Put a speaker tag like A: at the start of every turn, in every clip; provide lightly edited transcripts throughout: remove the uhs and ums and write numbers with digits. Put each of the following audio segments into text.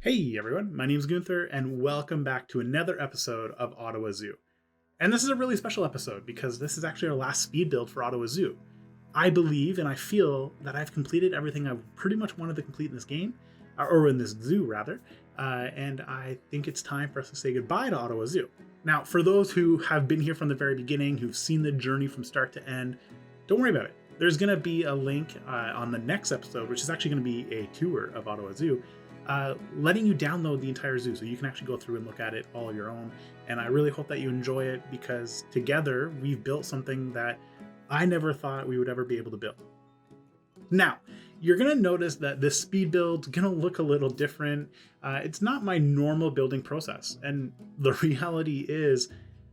A: Hey everyone, my name is Gunther, and welcome back to another episode of Ottawa Zoo. And this is a really special episode because this is actually our last speed build for Ottawa Zoo. I believe and I feel that I've completed everything I pretty much wanted to complete in this game, or in this zoo rather, and I think it's time for us to say goodbye to Ottawa Zoo. Now, for those who have been here from the very beginning, who've seen the journey from start to end, don't worry about it. There's going to be a link on the next episode, which is actually going to be a tour of Ottawa Zoo, letting you download the entire zoo so you can actually go through and look at it all your own. And I really hope that you enjoy it because together we've built something that I never thought we would ever be able to build. Now, you're going to notice that this speed build's going to look a little different. It's not my normal building process. And the reality is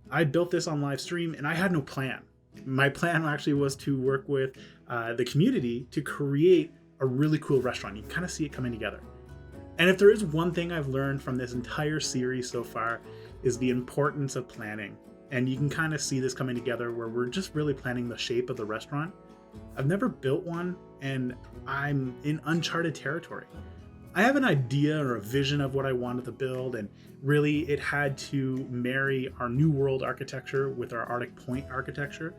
A: I built this on live stream and I had no plan. My plan actually was to work with the community to create a really cool restaurant. You can kind of see it coming together. And if there is one thing I've learned from this entire series so far is the importance of planning. And you can kind of see this coming together where we're just really planning the shape of the restaurant. I've never built one and I'm in uncharted territory. I have an idea or a vision of what I wanted to build, and really it had to marry our New World architecture with our Arctic Point architecture.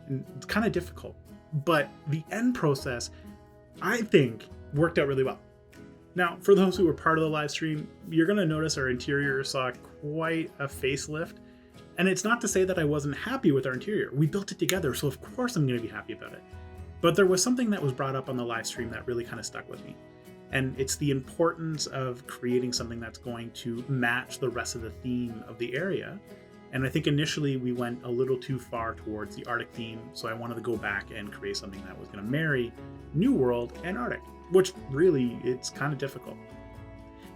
A: And it's kind of difficult, but the end process, I think, worked out really well. Now, for those who were part of the live stream, you're going to notice our interior saw quite a facelift. And it's not to say that I wasn't happy with our interior. We built it together, so of course I'm going to be happy about it. But there was something that was brought up on the live stream that really kind of stuck with me. And it's the importance of creating something that's going to match the rest of the theme of the area. And I think initially we went a little too far towards the Arctic theme, so I wanted to go back and create something that was going to marry New World and Arctic, which really, it's kind of difficult.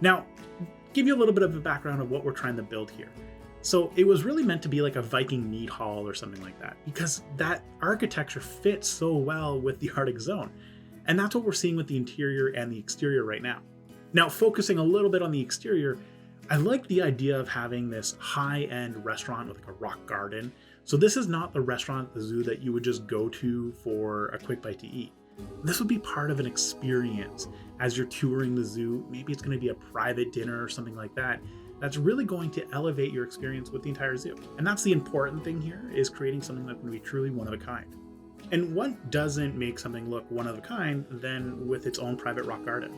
A: Now, give you a little bit of a background of what we're trying to build here. So it was really meant to be like a Viking meat hall or something like that, because that architecture fits so well with the Arctic zone. And that's what we're seeing with the interior and the exterior right now. Now, focusing a little bit on the exterior, I like the idea of having this high-end restaurant with like a rock garden. So this is not the restaurant at the zoo that you would just go to for a quick bite to eat. This would be part of an experience as you're touring the zoo. Maybe it's going to be a private dinner or something like that. That's really going to elevate your experience with the entire zoo. And that's the important thing here, is creating something that's going to be truly one of a kind. And what doesn't make something look one of a kind than with its own private rock garden?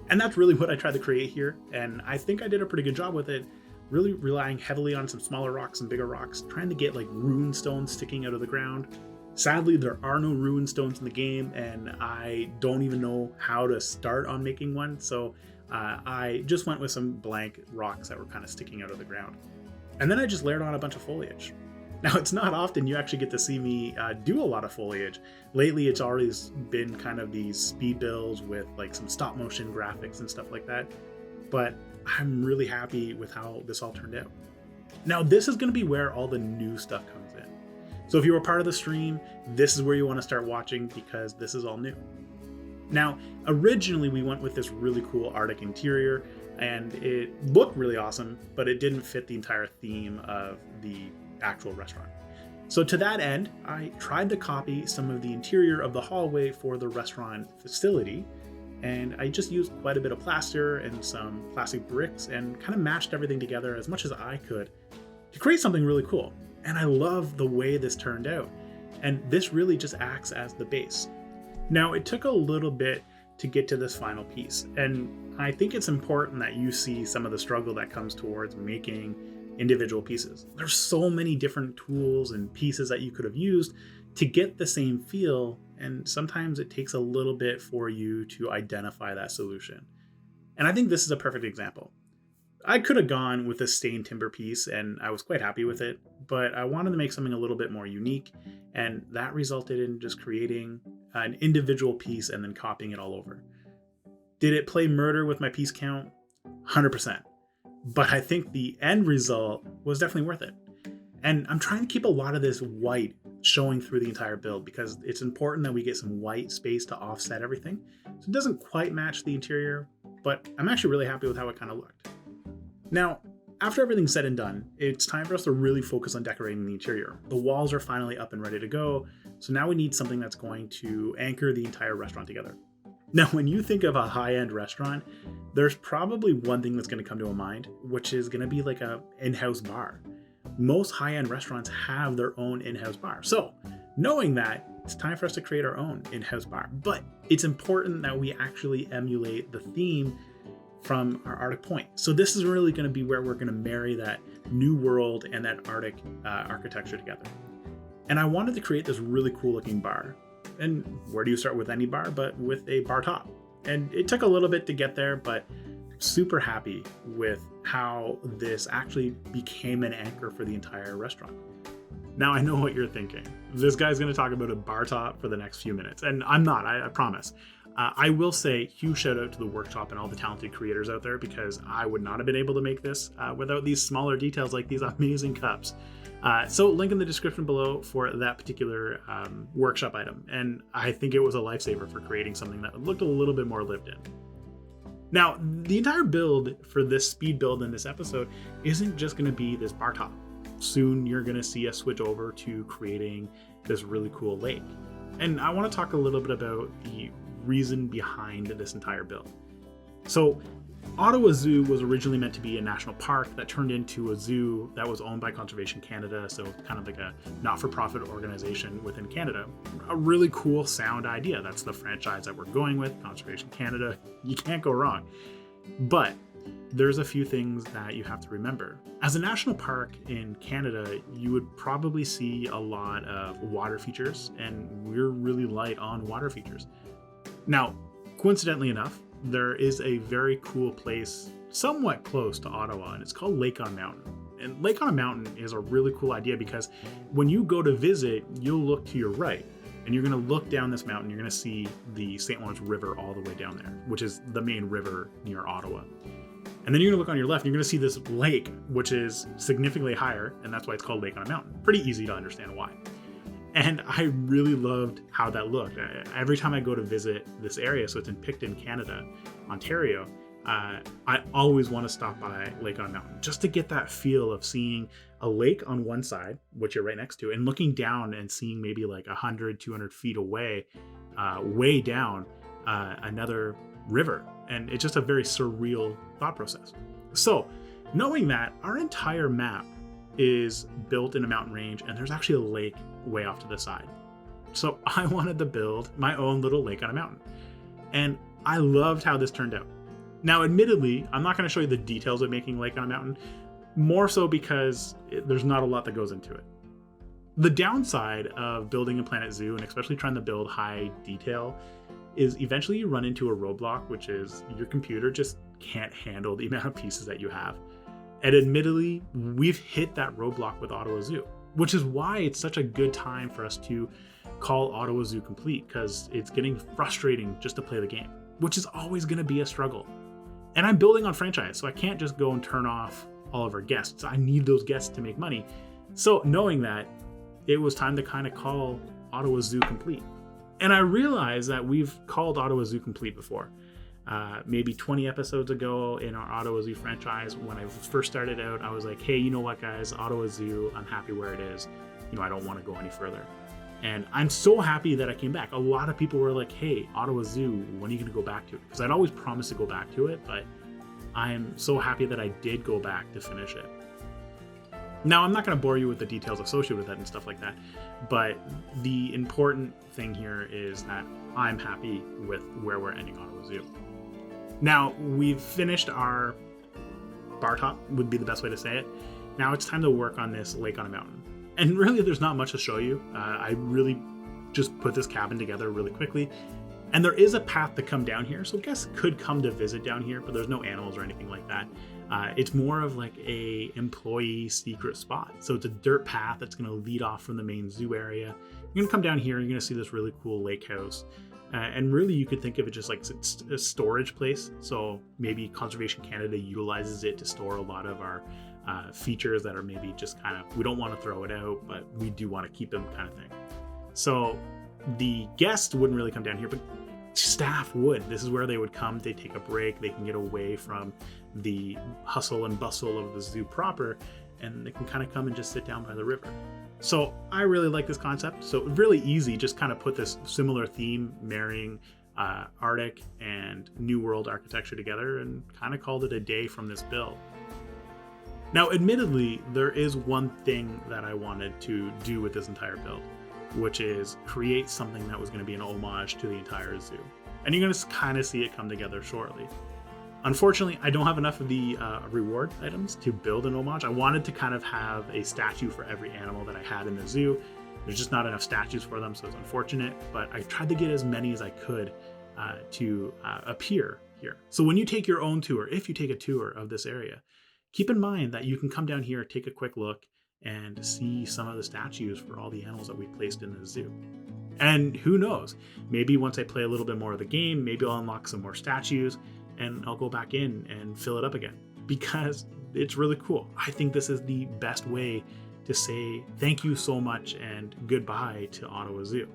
A: And that's really what I tried to create here. And I think I did a pretty good job with it, really relying heavily on some smaller rocks and bigger rocks, trying to get like rune stones sticking out of the ground. Sadly, there are no rune stones in the game, and I don't even know how to start on making one. So I just went with some blank rocks that were kind of sticking out of the ground. And then I just layered on a bunch of foliage. Now, it's not often you actually get to see me do a lot of foliage. Lately, it's always been kind of these speed builds with like some stop motion graphics and stuff like that. But I'm really happy with how this all turned out. Now, this is going to be where all the new stuff comes in. So if you were part of the stream, this is where you want to start watching because this is all new. Now, originally we went with this really cool Arctic interior and it looked really awesome, but it didn't fit the entire theme of the actual restaurant. So to that end, I tried to copy some of the interior of the hallway for the restaurant facility, and I just used quite a bit of plaster and some plastic bricks and kind of mashed everything together as much as I could to create something really cool. And I love the way this turned out. And this really just acts as the base. Now, it took a little bit to get to this final piece. And I think it's important that you see some of the struggle that comes towards making individual pieces. There's so many different tools and pieces that you could have used to get the same feel. And sometimes it takes a little bit for you to identify that solution. And I think this is a perfect example. I could have gone with a stained timber piece and I was quite happy with it, but I wanted to make something a little bit more unique, and that resulted in just creating an individual piece and then copying it all over. Did it play murder with my piece count? 100%. But I think the end result was definitely worth it. And I'm trying to keep a lot of this white showing through the entire build because it's important that we get some white space to offset everything. So it doesn't quite match the interior, but I'm actually really happy with how it kind of looked. Now, after everything's said and done, it's time for us to really focus on decorating the interior. The walls are finally up and ready to go, so now we need something that's going to anchor the entire restaurant together. Now, when you think of a high-end restaurant, there's probably one thing that's going to come to a mind, which is going to be like a in-house bar. Most high-end restaurants have their own in-house bar. So knowing that, it's time for us to create our own in-house bar. But it's important that we actually emulate the theme from our Arctic point. So this is really going to be where we're going to marry that New World and that Arctic architecture together. And I wanted to create this really cool looking bar. And where do you start with any bar but with a bar top? And it took a little bit to get there, but super happy with how this actually became an anchor for the entire restaurant. Now I know what you're thinking. This guy's going to talk about a bar top for the next few minutes, and I'm not, I promise. I will say huge shout out to the workshop and all the talented creators out there, because I would not have been able to make this without these smaller details like these amazing cups. So link in the description below for that particular workshop item. And I think it was a lifesaver for creating something that looked a little bit more lived in. Now, the entire build for this speed build in this episode isn't just going to be this bar top. Soon you're going to see us switch over to creating this really cool lake. And I want to talk a little bit about the reason behind this entire build. So Ottawa Zoo was originally meant to be a national park that turned into a zoo that was owned by Conservation Canada, so kind of like a not-for-profit organization within Canada. A really cool sound idea. That's the franchise that we're going with, Conservation Canada. You can't go wrong. But there's a few things that you have to remember. As a national park in Canada, you would probably see a lot of water features, and we're really light on water features. Now, coincidentally enough, there is a very cool place somewhat close to Ottawa, and it's called Lake on a Mountain. And Lake on a Mountain is a really cool idea because when you go to visit, you'll look to your right, and you're going to look down this mountain. You're going to see the St. Lawrence River all the way down there, which is the main river near Ottawa. And then you're going to look on your left, and you're going to see this lake, which is significantly higher, and that's why it's called Lake on a Mountain. Pretty easy to understand why. And I really loved how that looked. Every time I go to visit this area, so it's in Picton, Canada, Ontario, I always want to stop by Lake on a Mountain just to get that feel of seeing a lake on one side, which you're right next to, and looking down and seeing maybe like 100, 200 feet away, way down, another river. And it's just a very surreal thought process. So knowing that, our entire map is built in a mountain range, and there's actually a lake way off to the side. So I wanted to build my own little lake on a mountain. And I loved how this turned out. Now, admittedly, I'm not going to show you the details of making a lake on a mountain, more so because there's not a lot that goes into it. The downside of building a Planet Zoo, and especially trying to build high detail, is eventually you run into a roadblock, which is your computer just can't handle the amount of pieces that you have. And admittedly, we've hit that roadblock with Ottawa Zoo, which is why it's such a good time for us to call Ottawa Zoo complete, because it's getting frustrating just to play the game, which is always going to be a struggle. And I'm building on franchise, so I can't just go and turn off all of our guests. I need those guests to make money. So knowing that, it was time to kind of call Ottawa Zoo complete. And I realized that we've called Ottawa Zoo complete before. Maybe 20 episodes ago in our Ottawa Zoo franchise, when I first started out, I was like, hey, you know what, guys, Ottawa Zoo, I'm happy where it is. I don't want to go any further. And I'm so happy that I came back. A lot of people were like, hey, Ottawa Zoo, when are you going to go back to it? Because I'd always promised to go back to it, but I'm so happy that I did go back to finish it. Now, I'm not going to bore you with the details associated with that and stuff like that, but the important thing here is that I'm happy with where we're ending Ottawa Zoo. Now, we've finished our bar top, would be the best way to say it. Now it's time to work on this lake on a mountain. And really, there's not much to show you. I really just put this cabin together really quickly. And there is a path to come down here, so guests could come to visit down here, but there's no animals or anything like that. It's more of like a employee secret spot. So it's a dirt path that's going to lead off from the main zoo area. You're going to come down here, and you're going to see this really cool lake house. And really, you could think of it just like a storage place. So maybe Conservation Canada utilizes it to store a lot of our features that are maybe just kind of, we don't want to throw it out, but we do want to keep them kind of thing. So the guests wouldn't really come down here, but staff would. This is where they would come. They take a break. They can get away from the hustle and bustle of the zoo proper, and they can kind of come and just sit down by the river. So I really like this concept. So really easy, just kind of put this similar theme, marrying Arctic and New World architecture together and kind of called it a day from this build. Now, admittedly, there is one thing that I wanted to do with this entire build, which is create something that was going to be an homage to the entire zoo. And you're going to kind of see it come together shortly. Unfortunately, I don't have enough of the reward items to build an homage. I wanted to kind of have a statue for every animal that I had in the zoo. There's just not enough statues for them, so it's unfortunate, but I tried to get as many as I could to appear here. So when you take your own tour, if you take a tour of this area, keep in mind that you can come down here, take a quick look, and see some of the statues for all the animals that we placed in the zoo. And who knows, maybe once I play a little bit more of the game, maybe I'll unlock some more statues and I'll go back in and fill it up again, because it's really cool. I think this is the best way to say thank you so much and goodbye to Ottawa Zoo.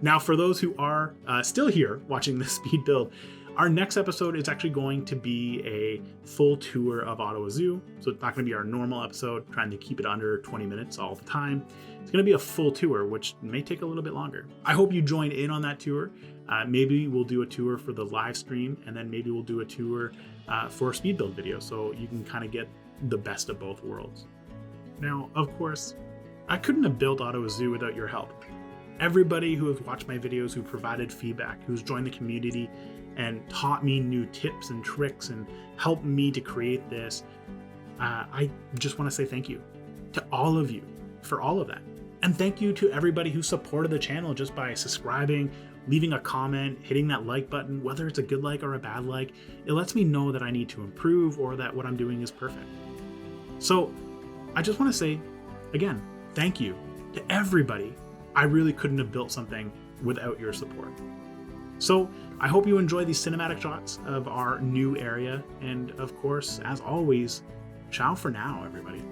A: Now, for those who are still here watching this speed build, our next episode is actually going to be a full tour of Ottawa Zoo. So it's not going to be our normal episode, trying to keep it under 20 minutes all the time. It's going to be a full tour, which may take a little bit longer. I hope you join in on that tour. Maybe we'll do a tour for the live stream, and then maybe we'll do a tour for a speed build video, so you can kind of get the best of both worlds. Now, of course, I couldn't have built Ottawa Zoo without your help. Everybody who has watched my videos, who provided feedback, who's joined the community and taught me new tips and tricks and helped me to create this, I just want to say thank you to all of you for all of that. And thank you to everybody who supported the channel just by subscribing, leaving a comment, hitting that like button, whether it's a good like or a bad like. It lets me know that I need to improve or that what I'm doing is perfect. So I just want to say, again, thank you to everybody. I really couldn't have built something without your support. So I hope you enjoy these cinematic shots of our new area. And of course, as always, ciao for now, everybody.